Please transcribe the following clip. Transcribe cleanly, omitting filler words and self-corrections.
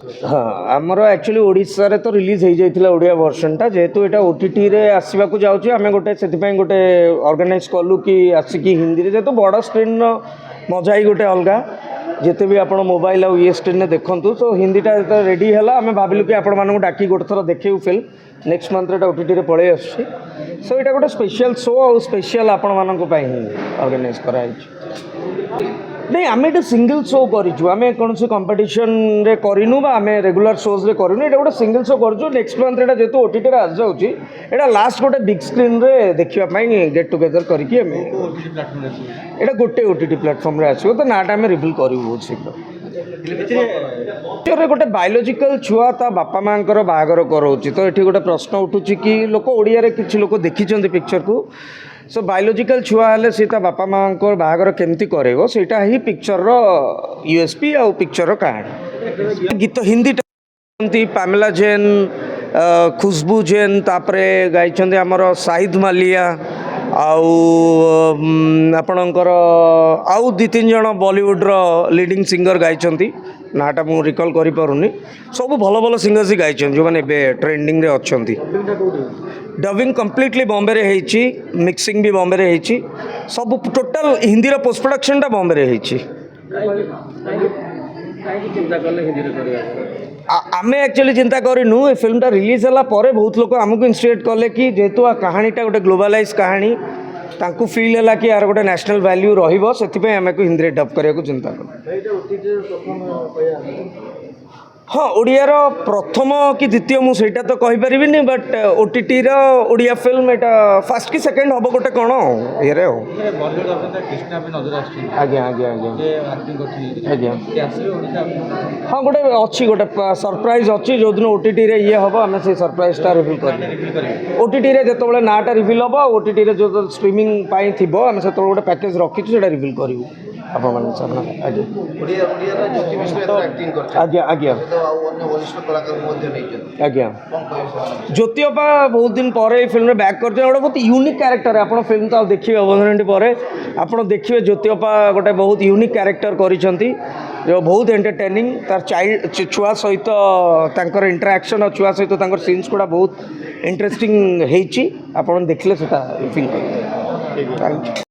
हाँ आमर एक्चुअली ओडिशा रे तो रिलीज हो जाइथिला ओडिया वर्जनटा जेहेतु एटा ओटीटी रे आसीबाकू जाउची आमे गोटे सेतिपई गोटे ऑर्गेनाइज कलु कि आसिकी हिंदी रे जेहेतु बड़ स्क्रीन रो मजा ही गोटे अलगा जिते भी आप मोबाइल आउ ये स्क्रीन देखूँ तो हिंदीटा जो रेडी है आम भाविलु कि आपण मानक डाकी गोटे थर देखू फिल्म नेक्स्ट मंथ ओटीटी रे पड़े आसो यहाँ गोटे स्पेशल शो और स्पेशल आपण मानक ऑर्गेनाइज कराई नहीं आम ये सिंगल शो करूँ आम कौन कंपटीशन रे करूँ आम रेगुलर शोज रे करूँ ये गोटे सिंगल शो करूँ नेक्स्ट मंथ एटा जेहेतु ओटीटी रे आस जाऊँगी एटा लास्ट गोटे बिग स्क्रीन रे देखापी गेट टुगेदर करके एटा गोटे ओटीटी प्लेटफॉर्म रे आसो तो नाटा आम रिविल करूँ बहुत शीघ्र गोटे बायोलोजिकल छुआ ता बापा माँ बाहागर कराऊँ तो ये गोटे प्रश्न उठू कि लोक ओडिया किसी लोक देखी पिक्चर को सो बायोलोजिकल छुआ हेले सी बापा माँ बाहागर केमती करेगो सेटा ही पिक्चर रो यूएसपी आ पिक्चर रो कहानी गीत हिंदी पामेला जैन खुशबू जैन तापरे गाइछन्ते हमर शाहिद मालिया आपणकर आउ दि तीन जन बॉलीवुड रो लीडिंग सिंगर गाइछन्ती नाटा मु रिकॉल करि पारुनी सब भल भल सिंगर्स ही गाइछन जो माने बे ट्रेंडिंग रे अछन्ती डबिंग कंप्लीटली बॉम्बे रे हेची मिक्सिंग भी बॉम्बे रे हेची सब टोटल हिंदी रो पोस्ट प्रोडक्शन टा बॉम्बे रे हेची आमे एक्चुअली चिंता करूँ ए फिल्मटा रिलीज है बहुत लोग आमको इंस्टिगेट कले कि जेहेतु आ कहानीटा गोटे ग्लोबलाइज कहानी तांकू फील है कि यार गोटे नेशनल वैल्यू रही आम को हिंदी डब करने चिंता हाँ ओडियार प्रथम कि द्वितीय मुझे तो कहीपरि but OTT Odia film Etah fast कि सेकेंड हम गोटे कौन ये आज्ञा आज्ञा आज्ञा हाँ गोटे अच्छी गोटे सरप्राइज अच्छी जो दिन ओटीटी ये हम आम से सरप्राइजटा रिविल कर ओटीटी जो नाटा रिविल हम ओटीटी जो स्ट्रीमिंग थी आम से गोटे पैकेज रखीचु रिविल करूँ आज्ञा आज्ञा आज्ञा ज्योतिअपा बहुत दिन पर फिल्म बैक करते गोटे बहुत यूनिक कैरेक्टर है आप फिल्म तो देखिए अवधानी पर आप देखिए ज्योतिअपा गोटे बहुत यूनिक कैरेक्टर करिसेंती जो बहुत एंटरटेनिंग तार चाइल्ड छुआ सहित तांकर इंटरैक्शन और छुआ सहित तांकर सीन्स गुड़ा बहुत इंटरेस्टिंग होती आप देखले फील कर।